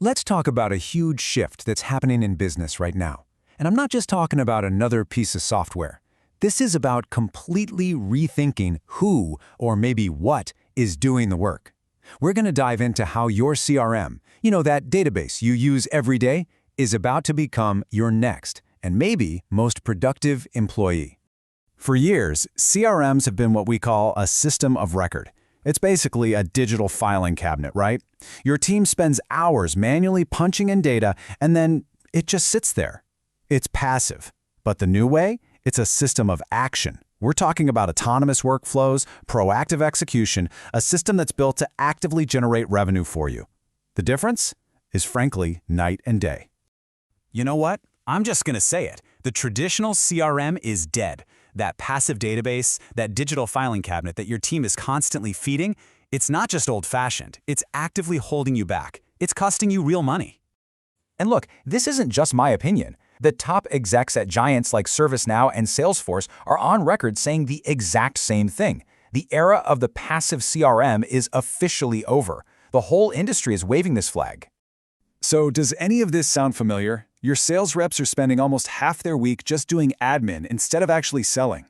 Let's talk about a huge shift that's happening in business right now. And I'm not just talking about another piece of software. This is about completely rethinking who, or maybe what, is doing the work. We're going to dive into how your CRM, that database you use every day, is about to become your next, and maybe most productive employee. For years, CRMs have been what we call a system of record. It's basically a digital filing cabinet, right? Your team spends hours manually punching in data, and then it just sits there. It's passive. But the new way? It's a system of action. We're talking about autonomous workflows, proactive execution, a system that's built to actively generate revenue for you. The difference is frankly night and day. You know what? I'm just going to say it. The traditional CRM is dead. That passive database, that digital filing cabinet that your team is constantly feeding, it's not just old-fashioned. It's actively holding you back. It's costing you real money. And look, this isn't just my opinion. The top execs at giants like ServiceNow and Salesforce are on record saying the exact same thing. The era of the passive CRM is officially over. The whole industry is waving this flag. So does any of this sound familiar? Your sales reps are spending almost half their week just doing admin instead of actually selling.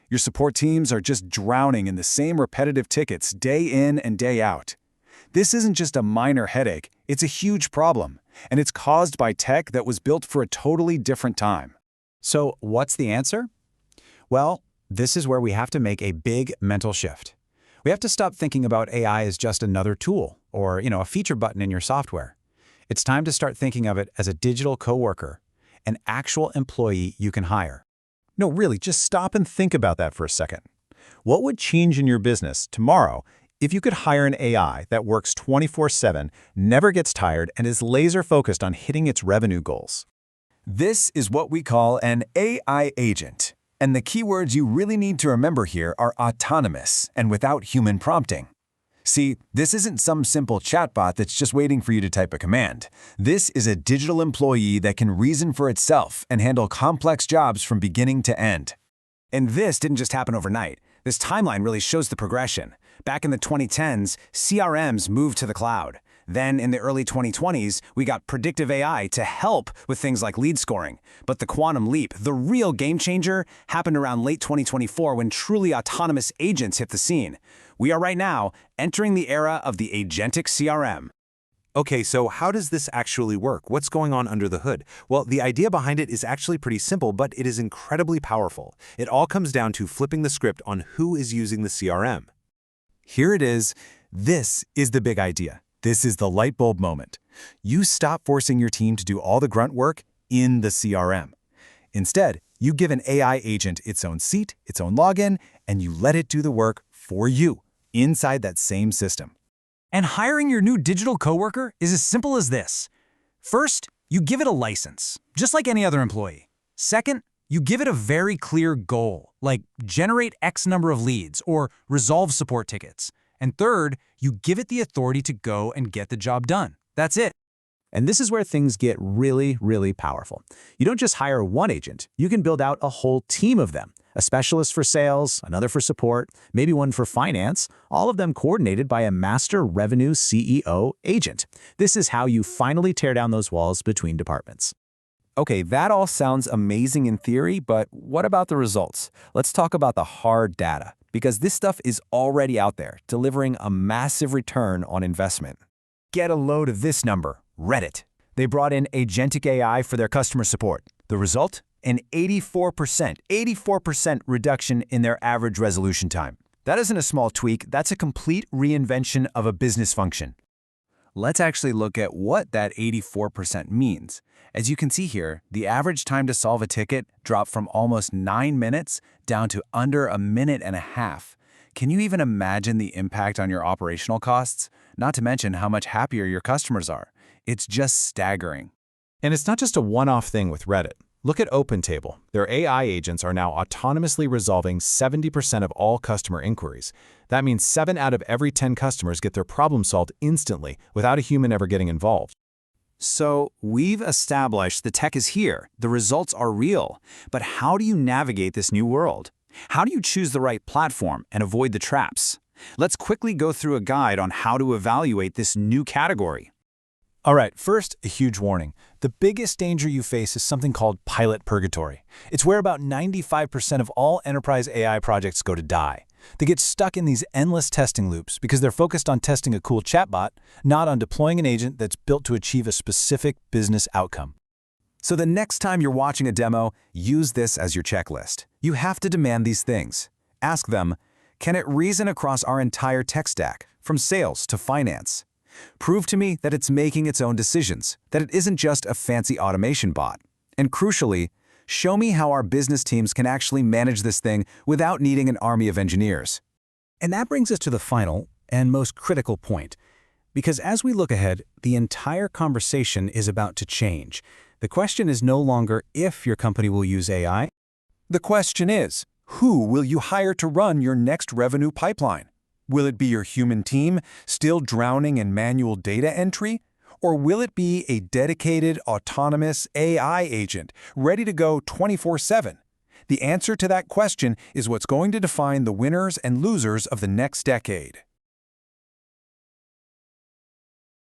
Your support teams are just drowning in the same repetitive tickets day in and day out. This isn't just a minor headache, it's a huge problem, and it's caused by tech that was built for a totally different time. So what's the answer? Well, this is where we have to make a big mental shift. We have to stop thinking about AI as just another tool or, a feature button in your software. It's time to start thinking of it as a digital coworker, an actual employee you can hire. No, really, just stop and think about that for a second. What would change in your business tomorrow if you could hire an AI that works 24/7, never gets tired, and is laser-focused on hitting its revenue goals? This is what we call an AI agent. And the keywords you really need to remember here are autonomous and without human prompting. See, this isn't some simple chatbot that's just waiting for you to type a command. This is a digital employee that can reason for itself and handle complex jobs from beginning to end. And this didn't just happen overnight. This timeline really shows the progression. Back in the 2010s, CRMs moved to the cloud. Then in the early 2020s, we got predictive AI to help with things like lead scoring. But the quantum leap, the real game changer, happened around late 2024 when truly autonomous agents hit the scene. We are right now entering the era of the Agentic CRM. Okay, so how does this actually work? What's going on under the hood? Well, the idea behind it is actually pretty simple, but it is incredibly powerful. It all comes down to flipping the script on who is using the CRM. Here it is. This is the big idea. This is the light bulb moment. You stop forcing your team to do all the grunt work in the CRM. Instead, you give an AI agent its own seat, its own login, and you let it do the work for you inside that same system. And hiring your new digital coworker is as simple as this. First, you give it a license, just like any other employee. Second, you give it a very clear goal, like generate X number of leads or resolve support tickets. And third, you give it the authority to go and get the job done. That's it. And this is where things get really, really powerful. You don't just hire one agent. You can build out a whole team of them. A specialist for sales, another for support, maybe one for finance, all of them coordinated by a master revenue CEO agent. This is how you finally tear down those walls between departments. Okay, that all sounds amazing in theory, but what about the results? Let's talk about the hard data, because this stuff is already out there, delivering a massive return on investment. Get a load of this number, Reddit. They brought in Agentic AI for their customer support. The result? An 84% reduction in their average resolution time. That isn't a small tweak, that's a complete reinvention of a business function. Let's actually look at what that 84% means. As you can see here, the average time to solve a ticket dropped from almost 9 minutes down to under a minute and a half. Can you even imagine the impact on your operational costs? Not to mention how much happier your customers are. It's just staggering. And it's not just a one-off thing with Reddit. Look at OpenTable. Their AI agents are now autonomously resolving 70% of all customer inquiries. That means 7 out of every 10 customers get their problem solved instantly without a human ever getting involved. So we've established the tech is here, the results are real, but how do you navigate this new world? How do you choose the right platform and avoid the traps? Let's quickly go through a guide on how to evaluate this new category. All right, first, a huge warning. The biggest danger you face is something called pilot purgatory. It's where about 95% of all enterprise AI projects go to die. They get stuck in these endless testing loops because they're focused on testing a cool chatbot, not on deploying an agent that's built to achieve a specific business outcome. So the next time you're watching a demo, use this as your checklist. You have to demand these things. Ask them, can it reason across our entire tech stack, from sales to finance? Prove to me that it's making its own decisions, that it isn't just a fancy automation bot. And crucially, show me how our business teams can actually manage this thing without needing an army of engineers. And that brings us to the final and most critical point. Because as we look ahead, the entire conversation is about to change. The question is no longer if your company will use AI. The question is, who will you hire to run your next revenue pipeline? Will it be your human team, still drowning in manual data entry? Or will it be a dedicated, autonomous AI agent, ready to go 24/7? The answer to that question is what's going to define the winners and losers of the next decade.